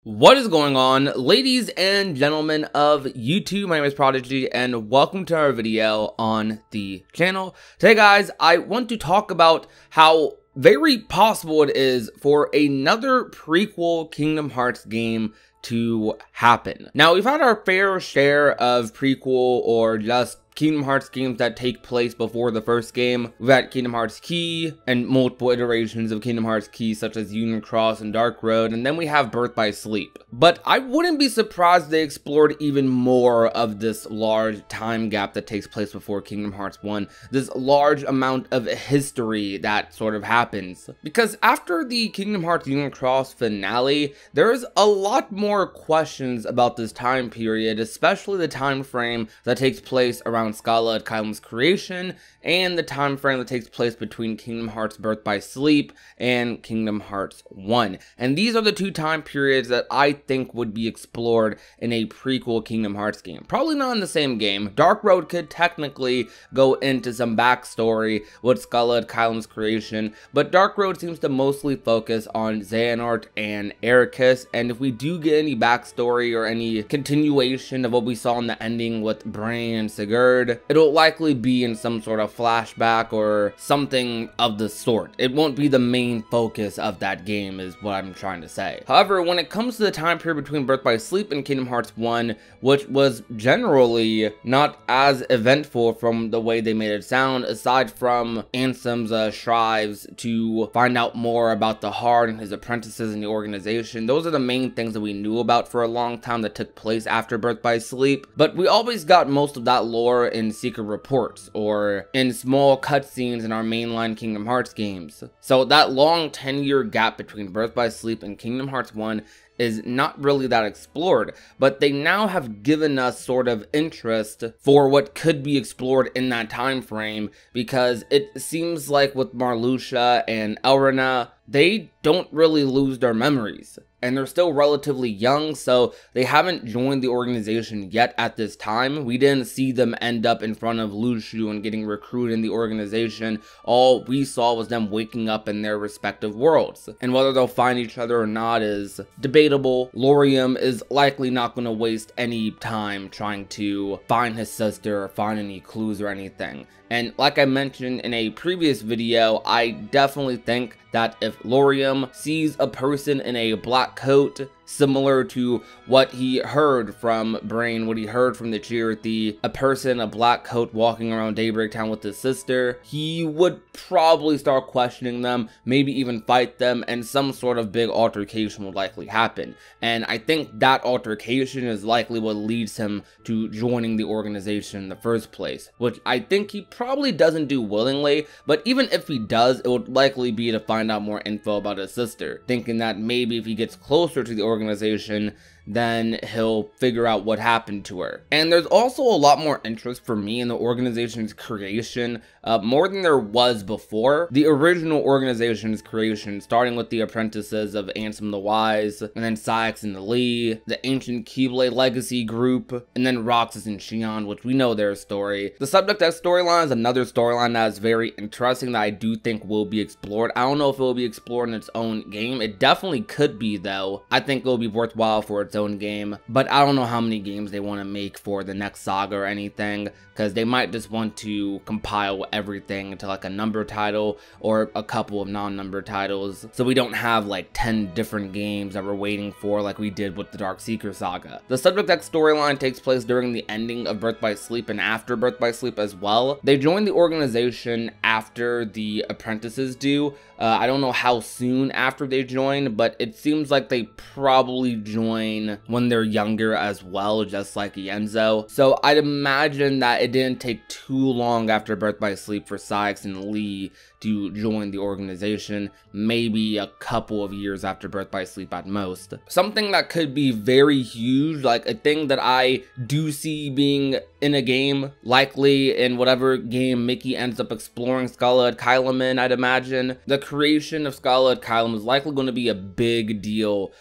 What is going on, ladies and gentlemen of YouTube? My name is Prodigy and welcome to our video on the channel. Today guys, I want to talk about how very possible it is for another prequel Kingdom Hearts game to happen. Now, we've had our fair share of prequel or just Kingdom Hearts games that take place before the first game. We've had Kingdom Hearts Key and multiple iterations of Kingdom Hearts Key such as Union Cross and Dark Road, and then we have Birth by Sleep. But I wouldn't be surprised if they explored even more of this large time gap that takes place before Kingdom Hearts 1, this large amount of history that sort of happens. Because after the Kingdom Hearts Union Cross finale, there's a lot more questions about this time period, especially the time frame that takes place around Scarlet Kylem's creation and the time frame that takes place between Kingdom Hearts Birth by Sleep and Kingdom Hearts 1. And these are the two time periods that I think would be explored in a prequel Kingdom Hearts game. Probably not in the same game. Dark Road could technically go into some backstory with Scarlet Kylem's creation, but Dark Road seems to mostly focus on Xehanort and Ericus, and if we do get any backstory or any continuation of what we saw in the ending with Brain and Sigurd, it'll likely be in some sort of flashback or something of the sort. It won't be the main focus of that game is what I'm trying to say. However, when it comes to the time period between Birth by Sleep and Kingdom Hearts 1, which was generally not as eventful from the way they made it sound, aside from Ansem's strives to find out more about the Heart and his apprentices in the organization, those are the main things that we knew about for a long time that took place after Birth by Sleep. But we always got most of that lore in secret reports or in small cutscenes in our mainline Kingdom Hearts games. So that long 10-year gap between Birth by Sleep and Kingdom Hearts 1 is not really that explored, but they now have given us sort of interest for what could be explored in that time frame, because it seems like with Marluxia and Elrina, they don't really lose their memories. And they're still relatively young, so they haven't joined the organization yet at this time. We didn't see them end up in front of Luxu and getting recruited in the organization. All we saw was them waking up in their respective worlds. And whether they'll find each other or not is debatable. Lauriam is likely not going to waste any time trying to find his sister or find any clues or anything. And like I mentioned in a previous video, I definitely think that if Lauriam sees a person in a black coat, similar to what he heard from Brain, what he heard from the Chirithy, a person in a black coat walking around Daybreak Town with his sister, he would probably start questioning them, maybe even fight them, and some sort of big altercation would likely happen. And I think that altercation is likely what leads him to joining the organization in the first place, which I think he probably doesn't do willingly, but even if he does, it would likely be to find out more info about his sister, thinking that maybe if he gets closer to the organization, then he'll figure out what happened to her. And there's also a lot more interest for me in the organization's creation, more than there was before. The original organization's creation, starting with the apprentices of Ansem the Wise, and then Saïx and Lee, the ancient Keyblade Legacy group, and then Roxas and Xion, which we know their story. The Subject X storyline is another storyline that is very interesting that I do think will be explored. I don't know if it will be explored in its own game. It definitely could be though. I think it will be worthwhile for its own game, but I don't know how many games they want to make for the next saga or anything, because they might just want to compile everything into like a number title or a couple of non-number titles, so we don't have like 10 different games that we're waiting for like we did with the Dark Seeker saga. The Subject X storyline takes place during the ending of Birth by Sleep and after Birth by Sleep as well. They join the organization after the apprentices do. I don't know how soon after they join, but it seems like they probably join when they're younger as well, just like Yenzo. So I'd imagine that it didn't take too long after Birth by Sleep for Saïx and Lee to join the organization, maybe a couple of years after Birth by Sleep at most. Something that could be very huge, like a thing that I do see being in a game, likely in whatever game Mickey ends up exploring Scarlet Kylem in, I'd imagine. The creation of Scarlet Kylem is likely going to be a big deal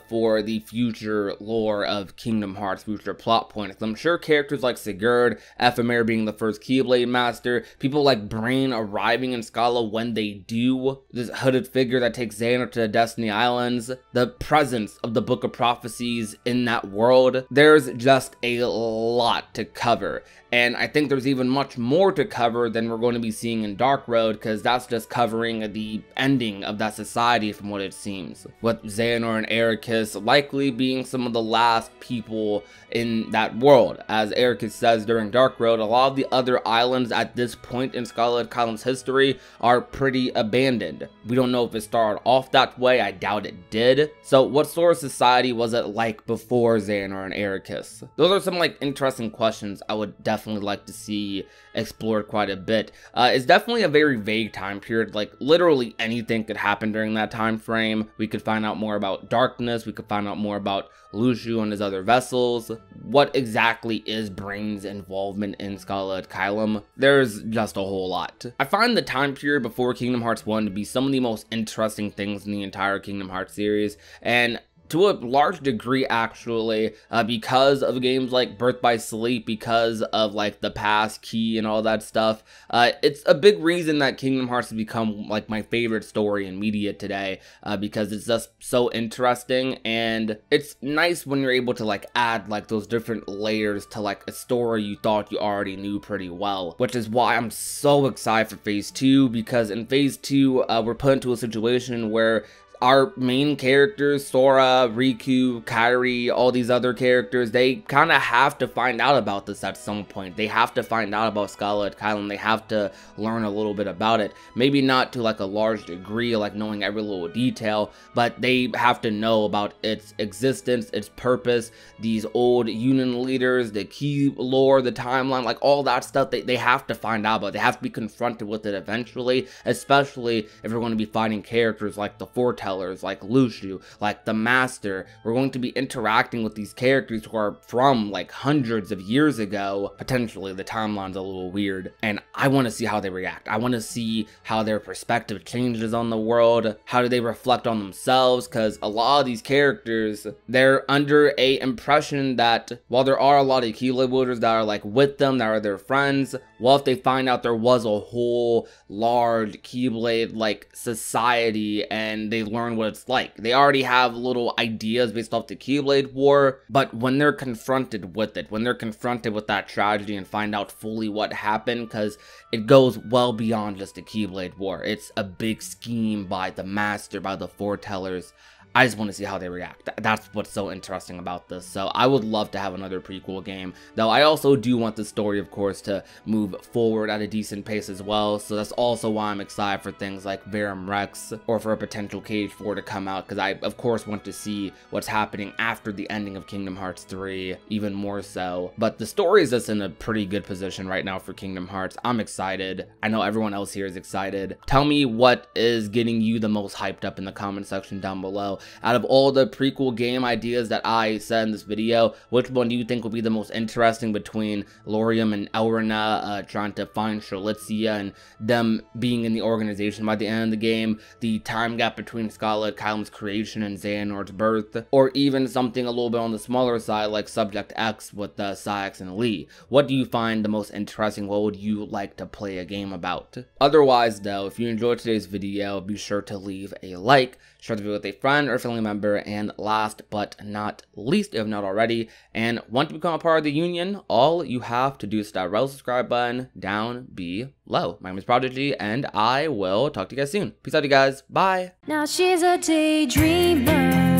for the future lore of Kingdom Hearts, future plot points. I'm sure characters like Sigurd, Ephemer being the first Keyblade Master, people like Brain arriving in Scarlet Skala when they do. This hooded figure that takes Xehanort to the Destiny Islands, the presence of the Book of Prophecies in that world. There's just a lot to cover. And I think there's even much more to cover than we're going to be seeing in Dark Road, because that's just covering the ending of that society from what it seems. With Xehanort and Ericus likely being some of the last people in that world. As Ericus says during Dark Road, a lot of the other islands at this point in Scarlet Column's history are pretty abandoned. We don't know if it started off that way, I doubt it did. So what sort of society was it like before Xehanort and Ericus? Those are some like interesting questions I would definitely like to see explored quite a bit. It's definitely a very vague time period, like literally anything could happen during that time frame. We could find out more about Darkness, we could find out more about Lucio and his other vessels. What exactly is Brain's involvement in Scarlet Kylum? There's just a whole lot. I find the time period before Kingdom Hearts 1 to be some of the most interesting things in the entire Kingdom Hearts series, and to a large degree actually, because of games like Birth by Sleep, because of like the past key and all that stuff. It's a big reason that Kingdom Hearts has become like my favorite story in media today, because it's just so interesting, and it's nice when you're able to like add like those different layers to like a story you thought you already knew pretty well, which is why I'm so excited for Phase 2, because in Phase 2, we're put into a situation where our main characters, Sora, Riku, Kairi, all these other characters, they kind of have to find out about this at some point. They have to find out about Scarlet Kylum. They have to learn a little bit about it. Maybe not to like a large degree, like knowing every little detail, but they have to know about its existence, its purpose, these old Union leaders, the key lore, the timeline, like all that stuff. They have to find out about. They have to be confronted with it eventually, especially if we're going to be fighting characters like the Foretellers, like Lucio, like the Master. We're going to be interacting with these characters who are from like hundreds of years ago. Potentially the timeline's a little weird, and I want to see how they react. I want to see how their perspective changes on the world. How do they reflect on themselves? Because a lot of these characters, they're under a impression that while there are a lot of Keyblade wielders that are like with them, that are their friends, well, if they find out there was a whole large Keyblade like society and they learn what it's like, they already have little ideas based off the Keyblade War, but when they're confronted with it, when they're confronted with that tragedy and find out fully what happened, because it goes well beyond just the Keyblade War, it's a big scheme by the Master, by the Foretellers. I just want to see how they react. That's what's so interesting about this. So I would love to have another prequel game, though I also do want the story, of course, to move forward at a decent pace as well. So that's also why I'm excited for things like Verum Rex, or for a potential Cage 4 to come out, because I of course want to see what's happening after the ending of Kingdom Hearts 3 even more so. But the story is just in a pretty good position right now for Kingdom Hearts. I'm excited. I know everyone else here is excited. Tell me what is getting you the most hyped up in the comment section down below. Out of all the prequel game ideas that I said in this video, which one do you think will be the most interesting between Laurium and Elrina trying to find Strelitzia and them being in the organization by the end of the game, the time gap between Scarlet Kylum's creation and Xehanort's birth, or even something a little bit on the smaller side like Subject X with Saix and Lee? What do you find the most interesting? What would you like to play a game about? Otherwise though, if you enjoyed today's video, be sure to leave a like, share the video with a friend or family member, and last but not least, if not already, and want to become a part of the Union, all you have to do is hit that red subscribe button down below. My name is Prodigy, and I will talk to you guys soon. Peace out, you guys. Bye. Now she's a daydreamer.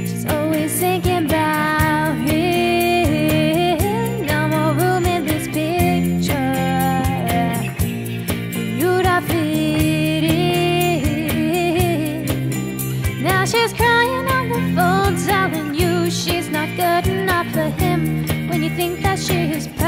She's always thinking about him. No more room in this picture. You'd have fit in. Now she's crying on the phone, telling you she's not good enough for him. When you think that she is perfect.